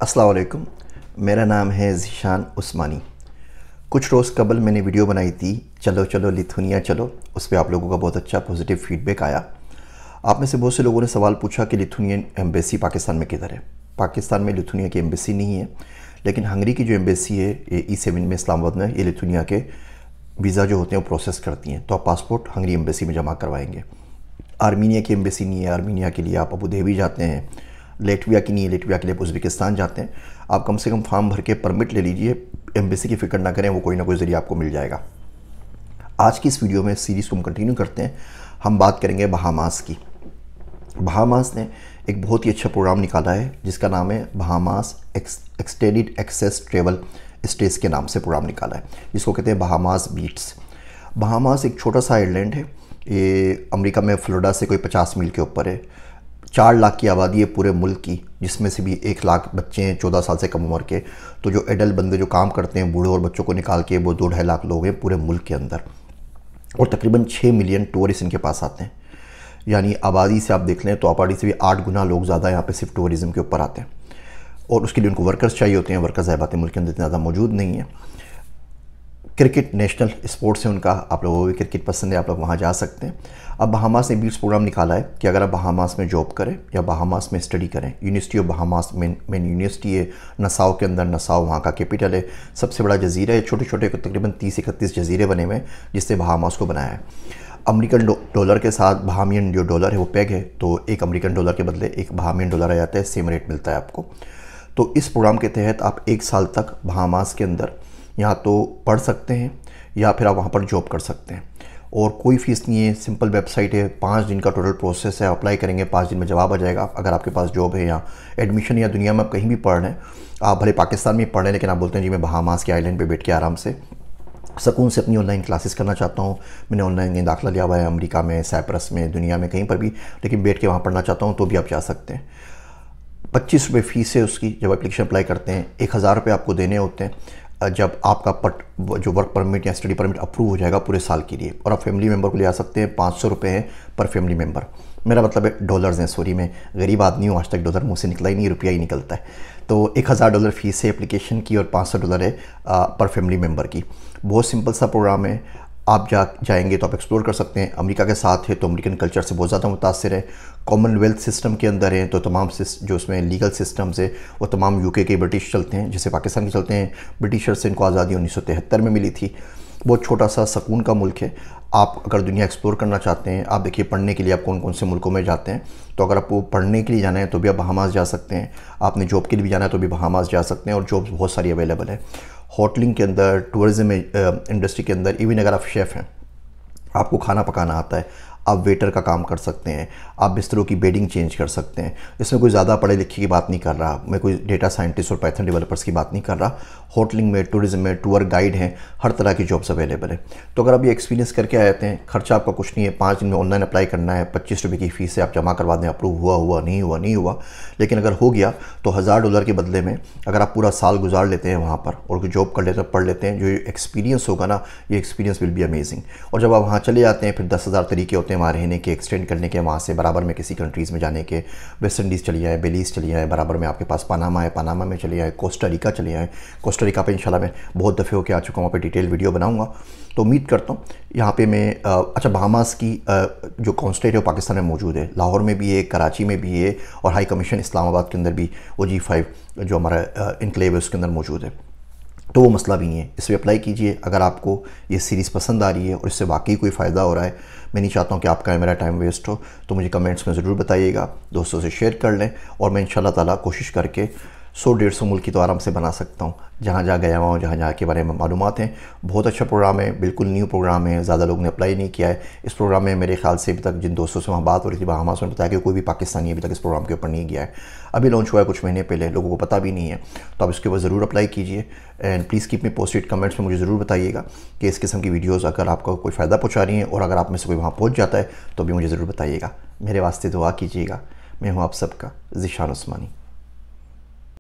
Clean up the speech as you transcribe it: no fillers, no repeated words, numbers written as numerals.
अस्सलाम वालेकुम। मेरा नाम है ज़ीशान उस्मानी। कुछ रोज़ कबल मैंने वीडियो बनाई थी, चलो चलो लिथुनिया चलो। उस पर आप लोगों का बहुत अच्छा पॉजिटिव फीडबैक आया। आप में से बहुत से लोगों ने सवाल पूछा कि लिथुनियन एम्बेसी पाकिस्तान में किधर है। पाकिस्तान में लिथुनिया की एम्बेसी नहीं है, लेकिन हंगरी की जो एम्बेसी है ये E7 में इस्लामाबाद में, ये लिथुनिया के वीज़ा जो होते हैं वो प्रोसेस करती हैं। तो आप पासपोर्ट हंगरी एम्बेसी में जमा करवाएंगे। आर्मीनिया की एम्बेसी नहीं है, आर्मीनिया के लिए आप अबू धाबी जाते हैं। लेटविया की नहीं है, लेटविया के लिए उज़्बेकिस्तान जाते हैं। आप कम से कम फॉर्म भर के परमिट ले लीजिए, एम्बेसी की फ़िक्र ना करें, वो कोई ना कोई ज़रिया आपको मिल जाएगा। आज की इस वीडियो में सीरीज़ को हम कंटिन्यू करते हैं। हम बात करेंगे बहामास की। बहामास ने एक बहुत ही अच्छा प्रोग्राम निकाला है जिसका नाम है Bahamas extended access travel stage के नाम से प्रोग्राम निकाला है, जिसको कहते हैं बहामास बीट्स। बहामास एक छोटा सा आइलैंड है, ये अमेरिका में फ्लोरिडा से कोई 50 मील के ऊपर है। 4 लाख की आबादी है पूरे मुल्क की, जिसमें से भी 1 लाख बच्चे हैं 14 साल से कम उम्र के। तो जो एडल्ट बंदे जो काम करते हैं, बूढ़े और बच्चों को निकाल के, वो 2-2.5 लाख लोग हैं पूरे मुल्क के अंदर। और तकरीबन 6 मिलियन टूरिस्ट इनके पास आते हैं। यानी आबादी से आप देख लें तो आबादी से भी 8 गुना लोग ज़्यादा यहाँ पे सिर्फ टूरिज़म के ऊपर आते हैं। और उसके लिए उनको वर्कर्स चाहिए होते हैं। वर्कर्स ज़ाहिर मुल्क के अंदर इतना ज़्यादा मौजूद नहीं है। क्रिकेट नेशनल स्पोर्ट्स है उनका, आप लोगों को भी क्रिकेट पसंद है, आप लोग वहाँ जा सकते हैं। अब बहामास ने बीट्स प्रोग्राम निकाला है कि अगर आप बहामास में जॉब करें या बहामास में स्टडी करें, university of Bahamas main university है नसाओ के अंदर। नसाओ वहाँ का कैपिटल है, सबसे बड़ा जजीरा है। छोटे छोटे तकरीबन 30-31 जजीरे बने हुए हैं जिससे बहामास को बनाया है। अमेरिकन डॉलर के साथ बहामियन जो डॉलर है वो पेग है, तो एक अमेरिकन डॉलर के बदले एक बहामियन डॉलर आ जाता है, सेम रेट मिलता है आपको। तो इस प्रोग्राम के तहत आप 1 साल तक बहामास के अंदर यहाँ तो पढ़ सकते हैं या फिर आप वहाँ पर जॉब कर सकते हैं। और कोई फ़ीस नहीं है, सिंपल वेबसाइट है। 5 दिन का टोटल प्रोसेस है। अप्लाई करेंगे, 5 दिन में जवाब आ जाएगा। अगर आपके पास जॉब है या एडमिशन या दुनिया में आप कहीं भी पढ़ रहे हैं, आप भले पाकिस्तान में पढ़ रहे हैं लेकिन आप बोलते हैं जी मैं बहामास के आइलैंड पे बैठ के आराम से सुकून से अपनी ऑनलाइन क्लासेस करना चाहता हूँ। मैंने ऑनलाइन दाखिला लिया हुआ है अमेरिका में, साइप्रस में, दुनिया में कहीं पर भी, लेकिन बैठ के वहाँ पढ़ना चाहता हूँ, तो भी आप जा सकते हैं। 25 रुपये फ़ीस है उसकी। जब एप्लीकेशन अप्लाई करते हैं 1000 रुपये आपको देने होते हैं जब आपका जो वर्क परमिट या स्टडी परमिट अप्रूव हो जाएगा पूरे साल के लिए। और आप फैमिली मेम्बर को ले आ सकते हैं। 500 रुपये है पर फैमिली मेम्बर। मेरा मतलब है डॉलर्स हैं, सॉरी मैं गरीब आदमी हूँ, आज तक डॉलर मुँह से निकला ही नहीं, रुपया ही निकलता है। तो $1000 फ़ीस है एप्लीकेशन की और $500 है पर फैमिली मेम्बर की। बहुत सिंपल सा प्रोग्राम है। आप जाएंगे तो आप एक्सप्लोर कर सकते हैं। अमेरिका के साथ है तो अमेरिकन कल्चर से बहुत ज़्यादा मुतासिर है। कॉमनवेल्थ सिस्टम के अंदर है तो तमाम जो उसमें लीगल सिस्टम्स है वो तमाम यूके के ब्रिटिश चलते हैं, जैसे पाकिस्तान के चलते हैं। ब्रिटिशर से इनको आज़ादी 1973 में मिली थी। बहुत छोटा सा सुकून का मुल्क है। आप अगर दुनिया एक्सप्लोर करना चाहते हैं, आप देखिए पढ़ने के लिए आप कौन कौन से मुल्कों में जाते हैं। तो अगर आपको पढ़ने के लिए जाना है तो भी आप बहामास जा सकते हैं। आपने जॉब के लिए भी जाना है तो भी बहामास जा सकते हैं। और जॉब्स बहुत सारी अवेलेबल है होटलिंग के अंदर, टूरिज़्म इंडस्ट्री के अंदर। इवन अगर आप शेफ़ हैं, आपको खाना पकाना आता है, आप वेटर का काम कर सकते हैं। आप बिस्तरों की बेडिंग चेंज कर सकते हैं। इसमें कोई ज़्यादा पढ़े लिखे की बात नहीं कर रहा मैं, कोई डेटा साइंटिस्ट और पाइथन डेवलपर्स की बात नहीं कर रहा। होटलिंग में, टूरिज़्म में, टूर गाइड हैं, हर तरह की जॉब्स अवेलेबल है। तो अगर आप ये एक्सपीरियंस करके आए हैं, खर्चा आपका कुछ नहीं है। 5 दिन में ऑनलाइन अप्लाई करना है, 25 रुपये की फ़ीस से आप जमा करवा दें। अप्रूव हुआ नहीं हुआ। लेकिन अगर हो गया तो $1000 के बदले में अगर आप पूरा साल गुजार लेते हैं वहाँ पर और जॉब कर लेते हैं, पढ़ लेते हैं, जो एक्सपीरियंस होगा ना, ये एक्सपीरियंस विल बी अमेजिंग। और जब आप वहाँ चले जाते हैं फिर 10,000 तरीके होते हैं वहाँ रहने के, एक्सटेंड करने के, वहाँ से बराबर में किसी कंट्रीज़ में जाने के। वेस्ट इंडीज़ चली जाए, बेलीज़ चली जाए, बराबर में आपके पास पनामा है, पनामा में चले जाए, कोस्टा रिका चले जाए। कोस्टा रिका पे इंशाल्लाह मैं बहुत दफ़े होकर आ चुका हूँ, वहाँ पे डिटेल वीडियो बनाऊँगा। तो उम्मीद करता हूँ यहाँ पे मैं अच्छा बहामास की जो कॉन्सुलेट है वो पाकिस्तान में मौजूद है। लाहौर में भी है, कराची में भी है और हाई कमीशन इस्लामाबाद के अंदर भी वो G5 जो हमारा इनक्लेव है उसके अंदर मौजूद है। तो वो मसला भी नहीं है, इस पर अप्लाई कीजिए। अगर आपको ये सीरीज़ पसंद आ रही है और इससे वाकई कोई फ़ायदा हो रहा है, मैं नहीं चाहता हूँ कि आपका मेरा टाइम वेस्ट हो, तो मुझे कमेंट्स में ज़रूर बताइएगा। दोस्तों से शेयर कर लें और मैं इंशाल्लाह ताला कोशिश करके 100-150 मुल्क की तो आराम से बना सकता हूँ। जहाँ जहाँ गया हुआ हूँ, जहाँ जहाँ के बारे में मालूमात हैं। बहुत अच्छा प्रोग्राम है, बिल्कुल न्यू प्रोग्राम है, ज़्यादा लोग ने अप्लाई नहीं किया है। इस प्रोग्राम में मेरे ख्याल से अभी तक जिन दोस्तों से वहाँ बात हो रही थी बहामास में, बताया कि कोई भी पाकिस्तानी अभी तक इस प्रोग्राम के ऊपर नहीं गया है। अभी लॉन्च हुआ है कुछ महीने पहले, लोगों को पता भी नहीं है। तो आप इसके ऊपर ज़रूर अप्लाई कीजिए and please keep me posted. Comments में मुझे ज़रूर बताइएगा कि इस किस्म की वीडियोज़ अगर आपको कोई फ़ायदा पहुँचा रही हैं और अगर आप में से कोई वहाँ पहुँच जाता है तो भी मुझे ज़रूर बताइएगा। मेरे वास्ते दुआ कीजिएगा। मैं हूँ आप सबका ज़ीशान उस्मानी।